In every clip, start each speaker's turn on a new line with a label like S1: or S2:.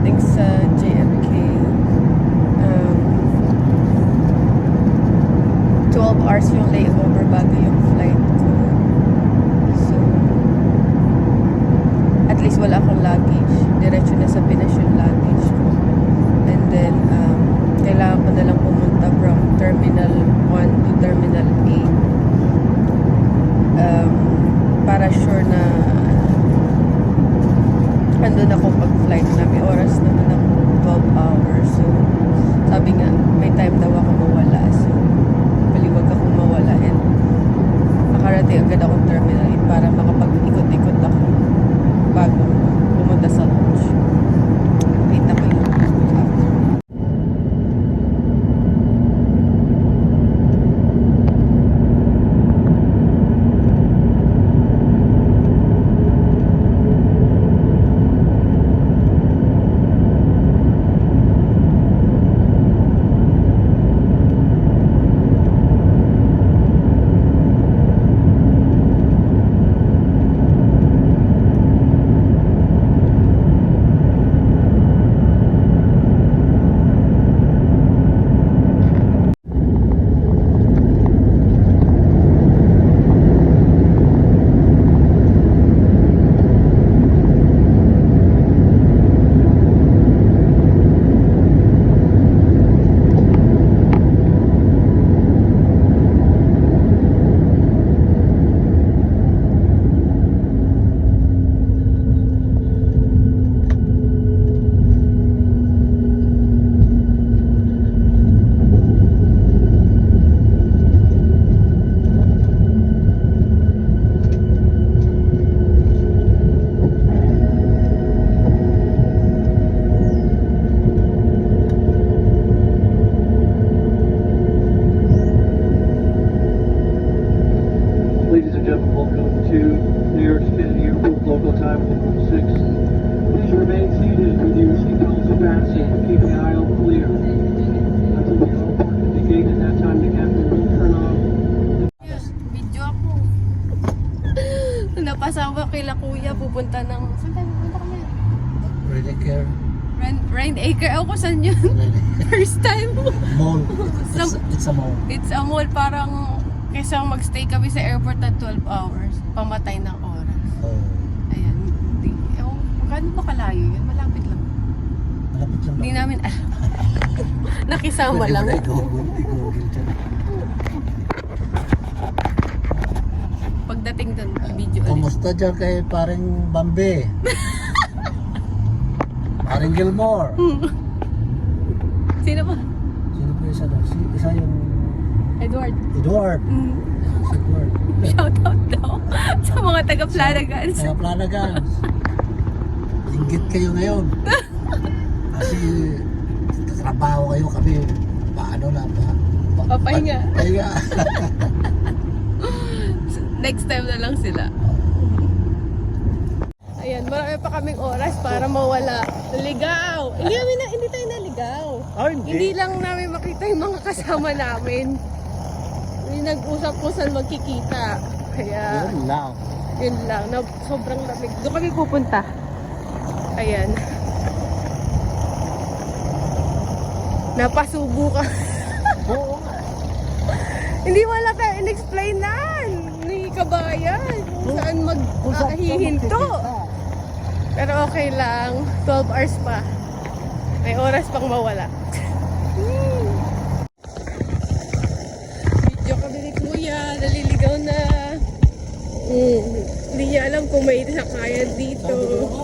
S1: pagdating sa JFK. 12 hours yung layover bago yung flight ko. So, at least wala akong luggage. Diretso na sa Pinas yung luggage ko. And then, kailangan ko na lang pumunta from Terminal 1 to Terminal 8. Para sure na andun ako pag-flight na. May oras naman ako 12 hours. So, sabi nga, may time daw ako mawala. So, paliwag akong mawala. And makarating agad akong Terminal 8 para makapag-ikot-ikot ako bago pumunta sa launch. Kita ko yun after. Napasawa kila kuya, pupunta ng... Saan tayo pupunta kami?
S2: Rainacre.
S1: Rainacre. Ako saan yun? First time.
S2: Mall. It's a mall.
S1: It's a mall. Parang kaysa magstay kami sa airport at 12 hours. Pamatay ng oras.
S2: Oh.
S1: Ayan. Kano ba kalayo yun? Malapit lang.
S2: Malapit lang.
S1: Hindi namin alam. Nakisama
S2: Pwede
S1: lang.
S2: mo na i-google dyan.
S1: Pagdating doon, video ulit.
S2: Kumusta dyan kay paring Bambi? Paring Gilmore?
S1: Sino ba?
S2: Sino po isa doon? Isa yung...
S1: Edward.
S2: Edward. Si Edward.
S1: Shout out daw sa mga taga-Planagans.
S2: Mga Planagans. Inggit kayo ngayon. Kasi trabaho kayo kami. Paano na ba?
S1: Papahinga.
S2: Papahinga.
S1: Next time na lang sila. Ayan, marami pa kaming oras para mawala. Ligaw! Hindi tayo naligaw.
S2: Oh,
S1: Hindi lang namin makita yung mga kasama namin. Hindi nag-usap kung saan magkikita. Kaya, yun lang. Sobrang lamig. Doon kami pupunta. Ayan. Napasubo ka.
S2: Oo nga.
S1: Hindi wala tayo in-explainan ni kabayan kung saan maghihinto. Pero okay lang, 12 hours pa. May oras pang mawala. Video kami ni Kuya, naliligaw na. Hindi niya alam kung may sakayan dito.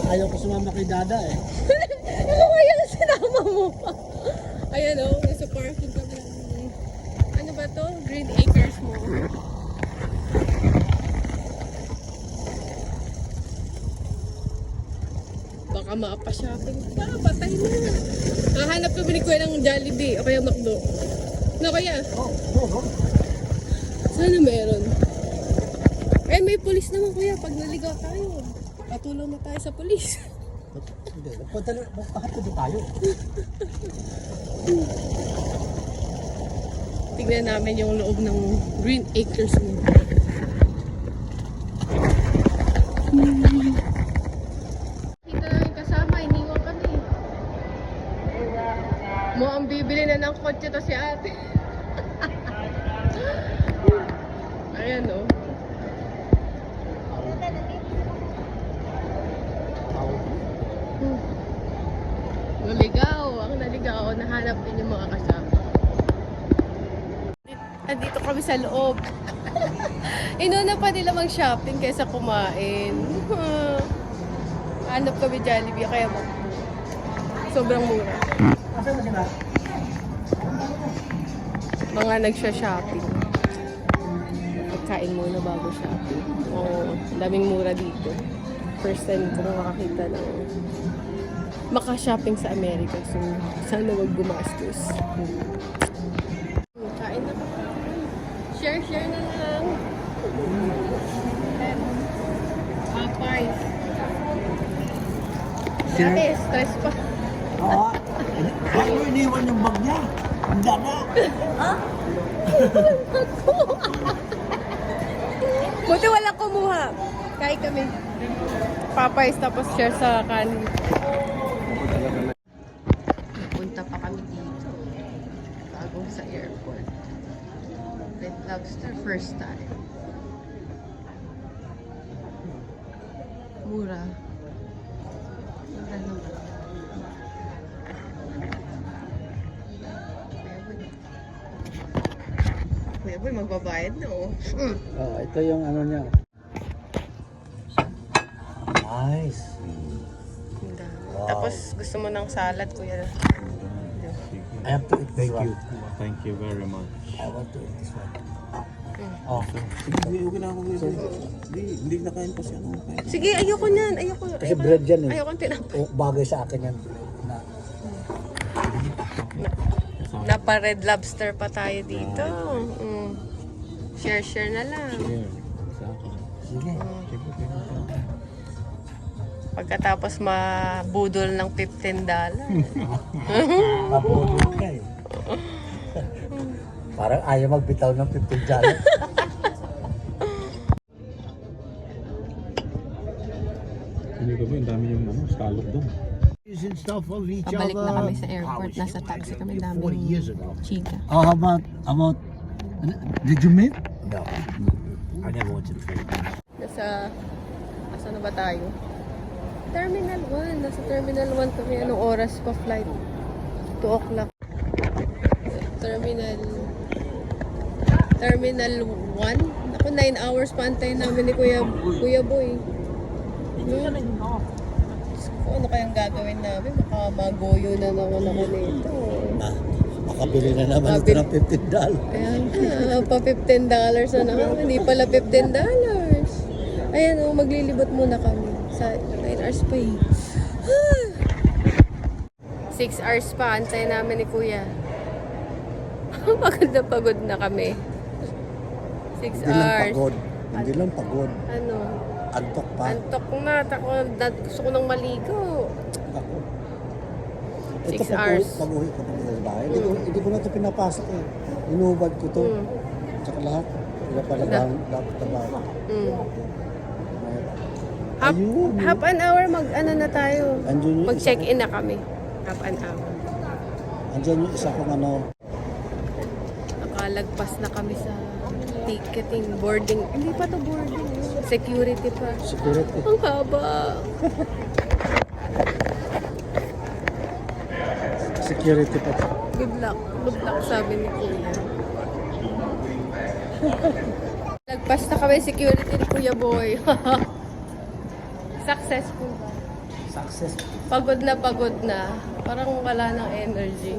S2: Ayaw ko sumama kay Dada eh.
S1: Ano kaya sinama mo pa? Ayan o, nasa parking kami. Ano ba to? Green Acres mo. Baka mapa-shopping pa, patay na. Hahanap kami ni Kuya ng Jollibee o kaya McDo. Ano kaya? Sana meron. Eh, may pulis naman Kuya pag naligaw tayo. Patulong na tayo sa pulis.
S2: Bakit doon tayo?
S1: Tignan namin yung loob ng Green Acres mo. Kita namin kasama, iniwan kami. Mo ang bibili na ng kotse to si ate. Ayan o. Naligaw. Ang naligaw. Nahanap din yung mga kasama. Andito kami sa loob. Inuna pa nila mag-shopping kaysa kumain. Hanap kami Jollibee kaya sobrang mura. Mga nagsha-shopping. Pagkain muna bago shopping. Oo, daming mura dito. First time ko makakita ng maka-shopping sa Amerika. So, sana wag gumastos. Kain na. Share na lang. Popeyes. Ate, stress pa.
S2: Oo. Bakit mo iniwan yung bag niya? Ang dana.
S1: Buti walang kumuha. Kain kami. Popeyes tapos share sa kanin. Punta pa kami dito. Bagong sa airport. Red Lobster first time. Mura. Mura naman. Kuya Boy, magbabayad na oh.
S2: Oh, ito yung ano niya. Nice.
S1: Ang dami.
S2: Wow.
S1: Tapos gusto mo ng salad, kuya.
S2: I have to eat this one.
S3: Thank you very much.
S2: I want to eat this one. Oh.
S3: Hindi, okay na ako. Hindi nakain pa siya.
S1: Sige, ayoko niyan. Ayoko.
S2: Kasi bread yan eh.
S1: Ayoko tinapay.
S2: Oh, bagay sa akin yan. Na,
S1: Napa Red Lobster pa tayo dito. Share na lang.
S3: Here, sa akin.
S2: sige.
S1: Pagkatapos mabudol ng $15.
S2: Mabulog ka eh. Parang ayaw magbitaw ng $15.
S3: Hindi ko ba, ang dami yung scallop doon.
S1: Pabalik na kami sa airport. Nasa taxi kami. Daming chika.
S2: Oh, how about, did you meet? No. I never went to the Philippines.
S1: Asa na ba tayo? Terminal 1. Nasa Terminal 1 kami. Anong oras pa flight? 2 o'clock. Terminal 1? Ako 9 hours pa antayin namin ni Kuya Boy. Ano kayang gagawin namin? Baka magoyo na naman ako nito.
S2: Makabili na naman ito ng $15.
S1: Ayan ka, pa $15 na naman. Hindi pala $15. Ayan o, maglilibot muna kami. Sa 9 hours pa eh. 6 hours pa, antayin namin ni Kuya. Pagod na pagod na kami. 6
S2: Hindi lang
S1: hours.
S2: pagod. Hindi lang pagod.
S1: Ano?
S2: Antok pa.
S1: Antok na. Gusto ko nang maligo.
S2: Ako.
S1: 6 hours.
S2: Pag-uwi ko sa bahay. Hindi ko na ito pinapasok eh. Inubad ko ito. Tsaka lahat. Pinapalagaan dapat na bahay. Ayun.
S1: Half an hour ano na tayo.
S2: Andun yung
S1: Mag-check-in na kami. Half an hour.
S2: Andyan yung isa kong ano.
S1: Nakalagpas na kami sa ticketing, boarding. Hindi pa to boarding. Security pa.
S2: Security.
S1: Ang haba.
S2: Security pa.
S1: Good luck. Good luck sabi ni Kuya. Lagpas na kami security ni Kuya Boy. Successful ba?
S2: Success.
S1: Pagod na. Parang wala ng energy.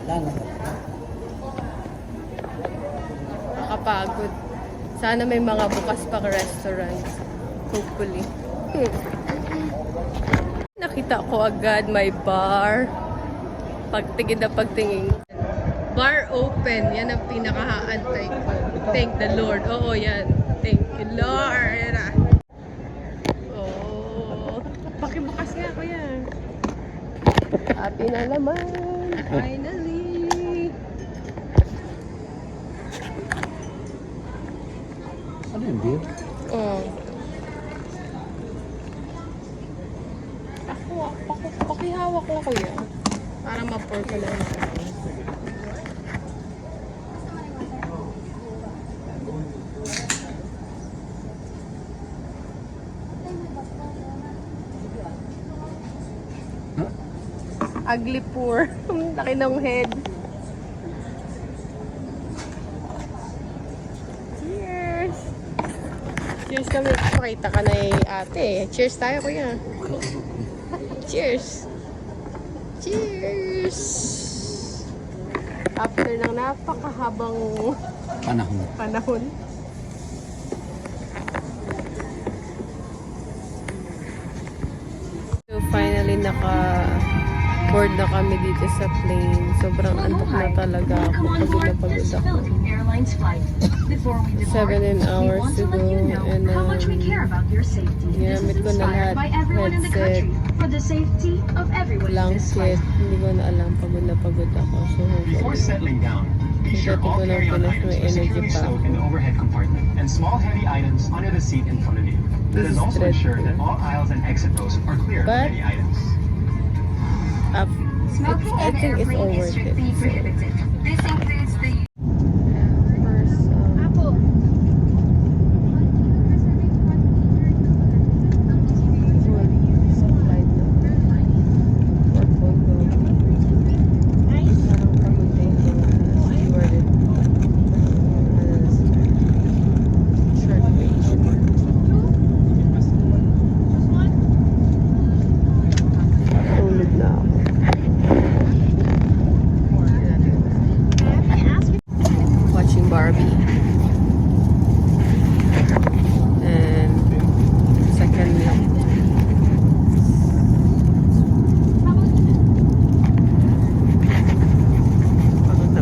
S2: Wala na.
S1: Nakapagod. Sana may mga bukas pang restaurants. Hopefully. Nakita ko agad may bar. Pagtingin na pagtingin. Bar open. Yan ang pinakahaantay ko. Thank the Lord. Oo, yan. Thank you, Lord. Yan na. Oh. Pakibukas nga ko yan. Happy na naman. Finally.
S2: Ano yung beer?
S1: Oh. Pakihawak ko kuya. Para ma-pour ko lang siya. Ugly pour. Laki ng head. Cheers! Cheers kami. Pakita ka na ate. Cheers tayo, kuya. Cheers! Cheers! After ng napakahabang panahon. So finally naka-board na kami dito sa plane. Sobrang antok na talaga ako. Pagod na pagod ako. 7 hours to go. And ginamit ko na lahat. Headset, blanket. Hindi ko na alam. Pagod na pagod ako. So,
S4: Before settling down, be sure
S1: Dati
S4: all
S1: ko lang
S4: carry-on
S1: pinas,
S4: items
S1: may
S4: are
S1: energy
S4: securely
S1: pa
S4: stowed
S1: ako.
S4: in the overhead compartment and small heavy items under the seat in front of you. Let
S1: This
S4: us
S1: is
S4: also ensure
S1: dreadful.
S4: that all aisles and exit rows are clear of
S1: But-
S4: heavy items.
S1: I think it's all worth it. So,
S5: This includes the
S1: first, sa flight na. For Congo. Parang pagod na yung mga stewardess. Short wait. Tulog na ako. Watching Barbie. And second meal.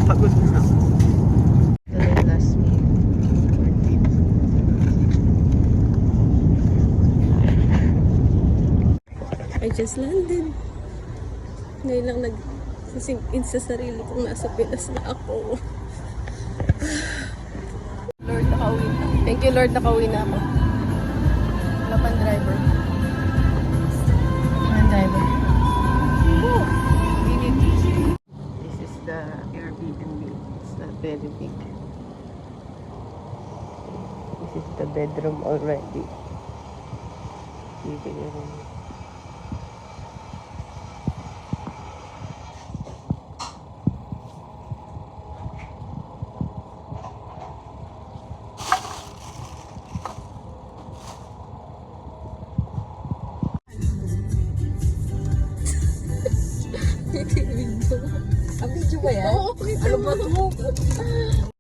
S1: Pagod na ako. Ito na yung last meal. Worth it. I just landed. Ngayon lang nag-sink in sa sarili kong nasa Pinas na ako. Lord, nakauwi na. Thank you, Lord, nakauwi na ako. Wala pang driver. Walang driver. This is the Airbnb. It's not very big. This is the bedroom already. Living room. Ang video ba yan? Ano ba ito?